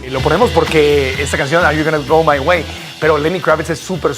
Lo ponemos porque esta canción, Are You Gonna Go My Way? Pero Lenny Kravitz es súper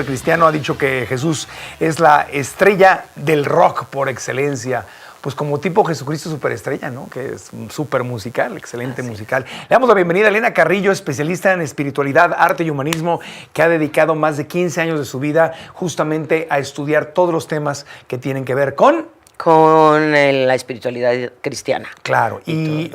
cristiano. Ha dicho que Jesús es la estrella del rock por excelencia. Pues como tipo Jesucristo superestrella, ¿no? Que es súper musical, excelente musical. Le damos la bienvenida a Elena Carrillo, especialista en espiritualidad, arte y humanismo, que ha dedicado más de 15 años de su vida justamente a estudiar todos los temas que tienen que ver con la espiritualidad cristiana. Claro, y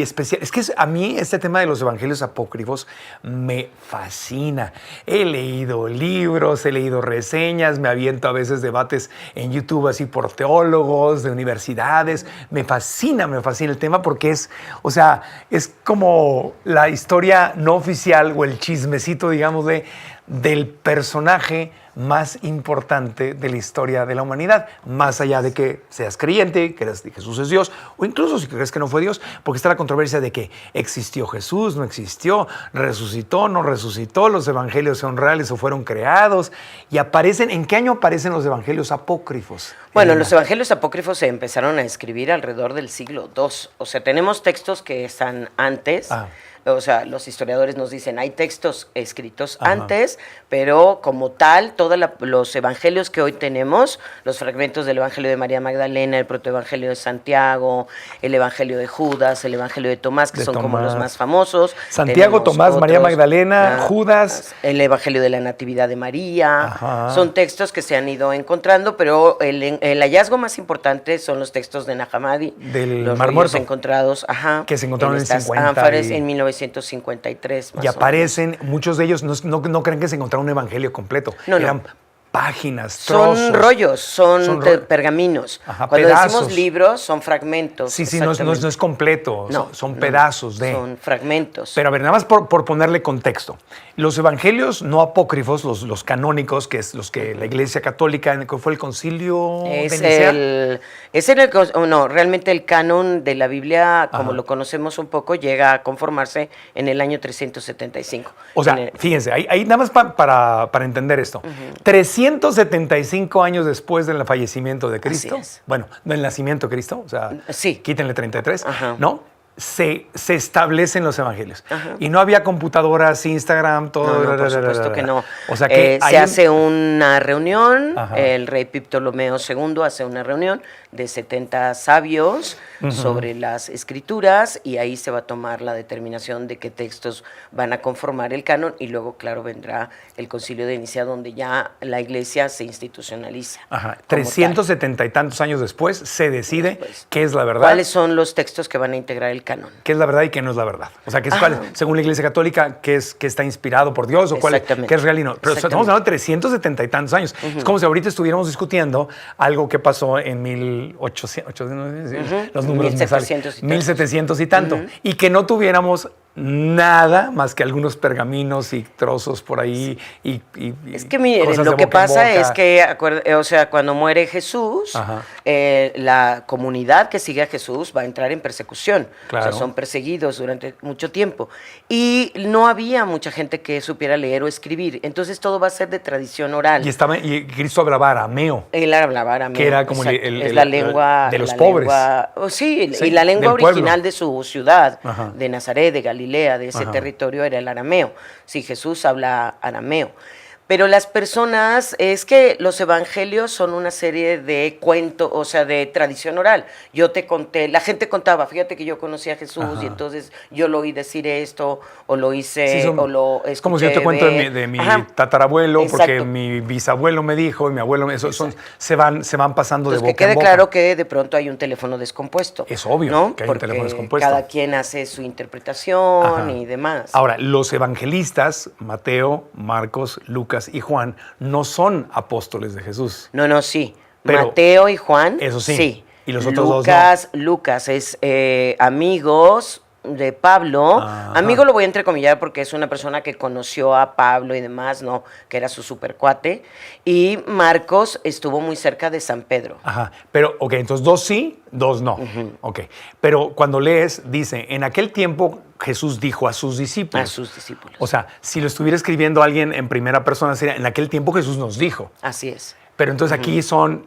especial. Es que a mí este tema de los evangelios apócrifos me fascina. He leído libros, he leído reseñas, me aviento a veces debates en YouTube así por teólogos de universidades. Me fascina el tema porque es como la historia no oficial o el chismecito, digamos, del personaje más importante de la historia de la humanidad, más allá de que seas creyente, creas que Jesús es Dios, o incluso si crees que no fue Dios, porque está la controversia de que existió Jesús, no existió, resucitó, no resucitó, los evangelios son reales o fueron creados, y aparecen, ¿en qué año aparecen los evangelios apócrifos? Bueno, los evangelios apócrifos se empezaron a escribir alrededor del siglo II, o sea, tenemos textos que están antes. O sea, los historiadores nos dicen, hay textos escritos antes, pero como tal, todos los evangelios que hoy tenemos, los fragmentos del Evangelio de María Magdalena, el protoevangelio de Santiago, el Evangelio de Judas, el Evangelio de Tomás, que son como los más famosos. Santiago, Tomás, otros, María Magdalena, Judas. El Evangelio de la Natividad de María. Son textos que se han ido encontrando, pero el hallazgo más importante son los textos de Nag Hammadi. Del los Mar Muerto. Encontrados, que se encontraron en estas 50 ánforas en 1953 más y aparecen, muchos de ellos no creen que se encontraron un evangelio completo. Eran páginas, trozos. Son rollos, son pergaminos. Cuando pedazos. decimos libros, son fragmentos. Sí, no es completo, son pedazos de... Son fragmentos. Pero a ver, nada más por ponerle contexto. Los evangelios no apócrifos, los canónicos, que es los que la Iglesia Católica, ¿cuál fue el concilio de Nicea? Realmente el canon de la Biblia, como lo conocemos un poco, llega a conformarse en el año 375. O sea, fíjense, ahí nada más para entender esto. 375 años después del fallecimiento de Cristo, bueno, del nacimiento de Cristo, o sea, quítenle 33, ¿no? Se establecen los evangelios. Y no había computadoras, Instagram, todo. No, por supuesto que no. O sea que se hace una reunión, el rey Ptolomeo II hace una reunión de 70 sabios sobre las escrituras y ahí se va a tomar la determinación de qué textos van a conformar el canon y luego, claro, vendrá el concilio de Nicea donde ya la iglesia se institucionaliza. 370 y tantos años después se decide qué es la verdad. ¿Cuáles son los textos que van a integrar el canon? ¿Qué es la verdad y qué no es la verdad? O sea, según la Iglesia Católica, qué está inspirado por Dios o qué es real y no. Pero estamos hablando de 370 y tantos años. Es como si ahorita estuviéramos discutiendo algo que pasó en 1800, los números 1700 y tanto. Y que no tuviéramos nada más que algunos pergaminos y trozos por ahí. Es que miren, lo que pasa es que, cuando muere Jesús, la comunidad que sigue a Jesús va a entrar en persecución. Claro. O sea, son perseguidos durante mucho tiempo. Y no había mucha gente que supiera leer o escribir. Entonces todo va a ser de tradición oral. Y Cristo hablaba arameo. Él hablaba arameo. Que era como es la lengua de los pobres. Y la lengua original de su ciudad, de Nazaret, de Galilea, de ese territorio era el arameo. Sí, Jesús habla arameo. Pero las personas, es que los evangelios son una serie de cuentos, o sea, de tradición oral. Yo te conté, la gente contaba, fíjate que yo conocí a Jesús y entonces yo lo oí decir esto, o lo hice, o lo escuché. Es como si yo te cuento de mi tatarabuelo, porque mi bisabuelo me dijo, y mi abuelo, se van pasando de boca en boca. Que quede claro que de pronto hay un teléfono descompuesto. Es obvio, ¿no? Que hay un teléfono descompuesto. Cada quien hace su interpretación y demás. Ahora, los evangelistas, Mateo, Marcos, Lucas y Juan, no son apóstoles de Jesús. No, sí. Pero Mateo y Juan, eso sí. Y los otros dos no. Lucas es amigos de Pablo. Amigo lo voy a entrecomillar porque es una persona que conoció a Pablo y demás, ¿no? Que era su supercuate. Y Marcos estuvo muy cerca de San Pedro. Pero, entonces 2 sí, 2 no. Pero cuando lees, dice, en aquel tiempo Jesús dijo a sus discípulos. A sus discípulos. O sea, si lo estuviera escribiendo alguien en primera persona, sería, en aquel tiempo Jesús nos dijo. Así es. Pero entonces aquí son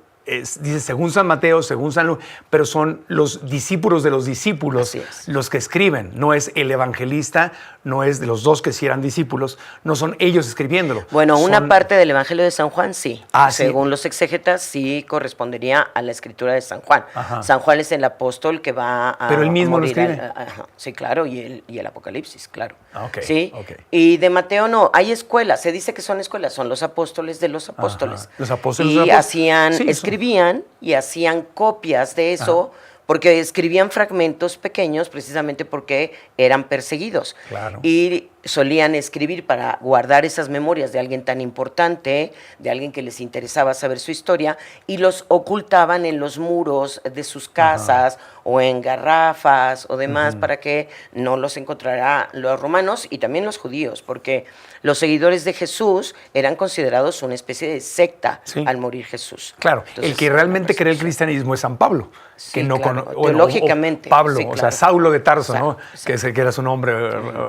dice según San Mateo, según San Lucas, pero son los discípulos de los discípulos los que escriben. No es el evangelista, no es de los dos que sí eran discípulos, no son ellos escribiéndolo. Bueno, una parte del Evangelio de San Juan sí. Según los exégetas, sí correspondería a la escritura de San Juan. Ajá. San Juan es el apóstol que va a pero él mismo morir lo escribe. Sí, claro, y el Apocalipsis, claro. Okay, sí. Okay. Y de Mateo no, hay escuelas, se dice que son escuelas, son los apóstoles de los apóstoles. Ajá. Los apóstoles. Y hacían, escribían y hacían copias de eso. Ajá. Porque escribían fragmentos pequeños precisamente porque eran perseguidos. Claro. Y solían escribir para guardar esas memorias de alguien tan importante, de alguien que les interesaba saber su historia, y los ocultaban en los muros de sus casas o en garrafas o demás para que no los encontraran los romanos y también los judíos, porque los seguidores de Jesús eran considerados una especie de secta al morir Jesús. Claro, entonces, el que realmente cree el cristianismo es San Pablo. Que no teológicamente. Pablo, o sea, Saulo de Tarso, ¿no? Que era su nombre.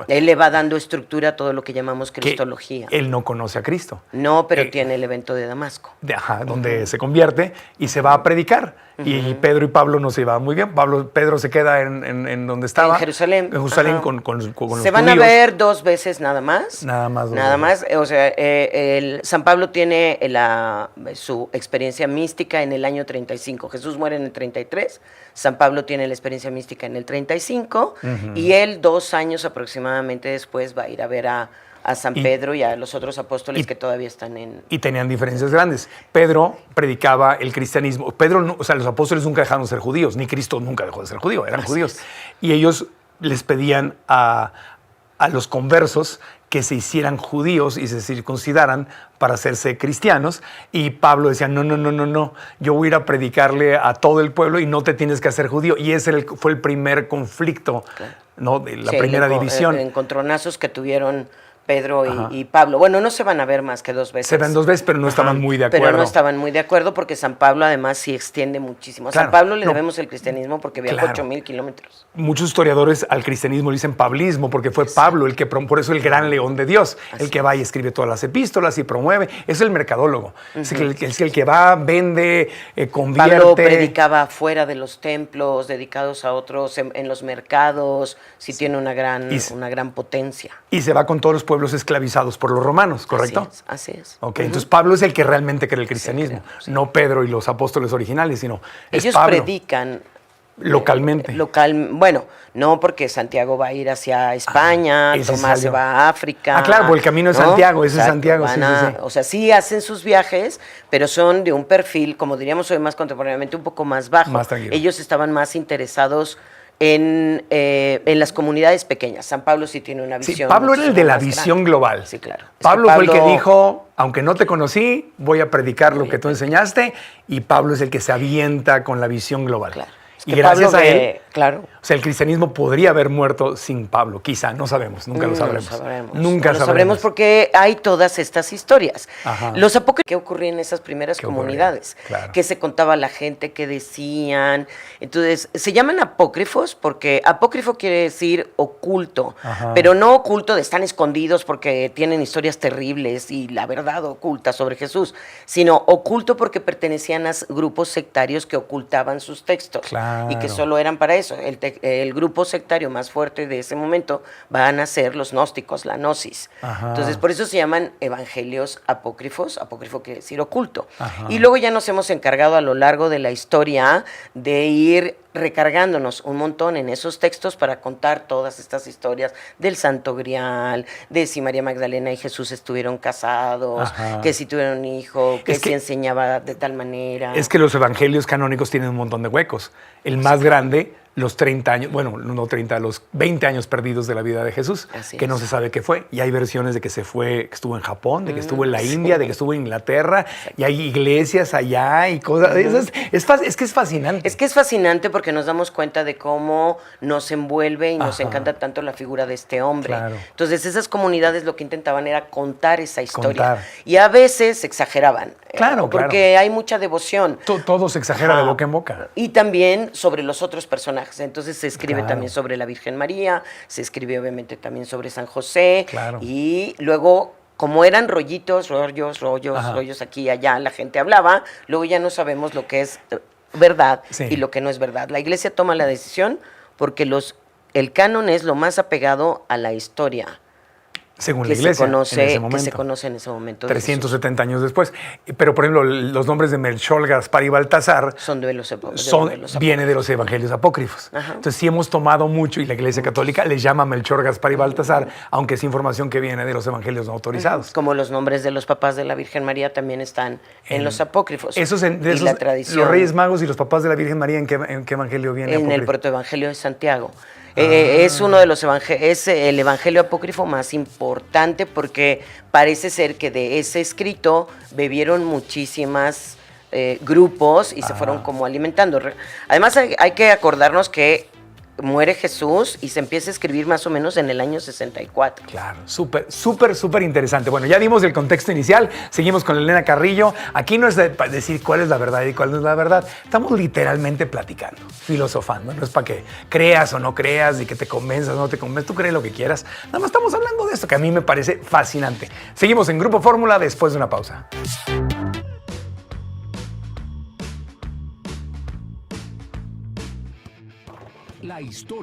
Él le va dando estructura a todo lo que llamamos cristología. Él no conoce a Cristo. No, pero tiene el evento de Damasco. Donde se convierte y se va a predicar. Y Pedro y Pablo no se llevaban muy bien. Pedro se queda en donde estaba. En Jerusalén. En Jerusalén con los judíos. Se van a ver 2 veces nada más. Nada más. Nada más. O sea, San Pablo tiene su experiencia mística en el año 35. Jesús muere en el 33. San Pablo tiene la experiencia mística en el 35. Y él 2 años aproximadamente después va a ir a ver a San Pedro y a los otros apóstoles que todavía están en... Y tenían diferencias grandes. Pedro predicaba el cristianismo. Los apóstoles nunca dejaron de ser judíos, ni Cristo nunca dejó de ser judío, eran judíos. Y ellos les pedían a los conversos que se hicieran judíos y se circuncidaran para hacerse cristianos. Y Pablo decía, no, yo voy a ir a predicarle a todo el pueblo y no te tienes que hacer judío. Y ese fue el primer conflicto, ¿no? De la primera división. Encontronazos que tuvieron Pedro y Pablo. Bueno, no se van a ver más que 2 veces. Se ven 2 veces, pero no estaban muy de acuerdo. Pero no estaban muy de acuerdo porque San Pablo además sí extiende muchísimo. A San Pablo le debemos el cristianismo porque viajó 8,000 kilómetros. Muchos historiadores al cristianismo le dicen pablismo porque fue Pablo el que, por eso el gran león de Dios, el que va y escribe todas las epístolas y promueve. Es el mercadólogo. Es el que va, vende, convierte. Pablo predicaba fuera de los templos, dedicados a otros, en los mercados. Sí tiene una gran potencia. Y se va con todos los pueblos esclavizados por los romanos, ¿correcto? Así es. Okay, entonces Pablo es el que realmente cree el cristianismo, no Pedro y los apóstoles originales, sino ellos Pablo. Predican localmente. Bueno, no porque Santiago va a ir hacia España, Tomás se va a África. Claro, porque el camino de Santiago, ese es Santiago. O sea, sí hacen sus viajes, pero son de un perfil, como diríamos hoy más contemporáneamente, un poco más bajo. Más tranquilo. Ellos estaban más interesados en las comunidades pequeñas. San Pablo sí tiene una visión. Sí, Pablo era el de la visión global. Sí, claro. Pablo fue el que dijo, aunque no te conocí, voy a predicar lo que tú enseñaste, y Pablo es el que se avienta con la visión global. Claro. Y gracias a él, claro. O sea, el cristianismo podría haber muerto sin Pablo, quizá, no sabemos, nunca lo sabremos. Nunca lo sabremos porque hay todas estas historias. Los apócrifos, ¿qué ocurría en esas primeras comunidades? Claro. ¿Qué se contaba a la gente? ¿Qué decían? Entonces, se llaman apócrifos porque apócrifo quiere decir oculto, pero no oculto de están escondidos porque tienen historias terribles y la verdad oculta sobre Jesús, sino oculto porque pertenecían a grupos sectarios que ocultaban sus textos. Claro. Y que solo eran para eso. El grupo sectario más fuerte de ese momento van a ser los gnósticos, la gnosis. Entonces, por eso se llaman evangelios apócrifos. Apócrifo quiere decir oculto. Y luego ya nos hemos encargado a lo largo de la historia de ir recargándonos un montón en esos textos para contar todas estas historias del Santo Grial, de si María Magdalena y Jesús estuvieron casados, que si tuvieron un hijo, que si enseñaba de tal manera. Es que los evangelios canónicos tienen un montón de huecos. El más grande, los 30 años, bueno, no 30, los 20 años perdidos de la vida de Jesús, que no se sabe qué fue. Y hay versiones de que se fue, que estuvo en Japón, de que estuvo en la India, de que estuvo en Inglaterra, y hay iglesias allá y cosas. Es que es fascinante. Es que es fascinante porque nos damos cuenta de cómo nos envuelve y nos encanta tanto la figura de este hombre. Claro. Entonces, esas comunidades lo que intentaban era contar esa historia. Y a veces exageraban. Claro, porque hay mucha devoción. Todo se exagera de boca en boca. Y también sobre los otros personajes. Entonces se escribe también sobre la Virgen María, se escribe obviamente también sobre San José. Claro. Y luego como eran rollos Ajá. aquí y allá, la gente hablaba, luego ya no sabemos lo que es verdad Sí. y lo que no es verdad. La iglesia toma la decisión porque el canon es lo más apegado a la historia Según la que iglesia, se conoce, en ese momento. que se conoce en ese momento. de Jesús. 370 años después. Pero, por ejemplo, los nombres de Melchor, Gaspar y Baltasar Son de los epócrifos. viene de los evangelios apócrifos. Ajá. Entonces, sí hemos tomado mucho, y la Iglesia Católica les llama Melchor, Gaspar y Baltasar, aunque es información que viene de los evangelios no autorizados. Como los nombres de los papás de la Virgen María también están en los apócrifos. De y la tradición los Reyes Magos y los papás de la Virgen María, ¿en qué evangelio viene? en el apócrifo? protoevangelio de Santiago. Es uno de los es el evangelio apócrifo más importante porque parece ser que de ese escrito bebieron muchísimas grupos y se fueron como alimentando. Además hay que acordarnos que muere Jesús y se empieza a escribir más o menos en el año 64. Claro, súper interesante. Bueno, ya dimos el contexto inicial, seguimos con Elena Carrillo. Aquí no es para decir cuál es la verdad y cuál no es la verdad. Estamos literalmente platicando, filosofando. No es para que creas o no creas y que te convenzas o no te convenzas. Tú crees lo que quieras. Nada más estamos hablando de esto que a mí me parece fascinante. Seguimos en Grupo Fórmula después de una pausa. La historia.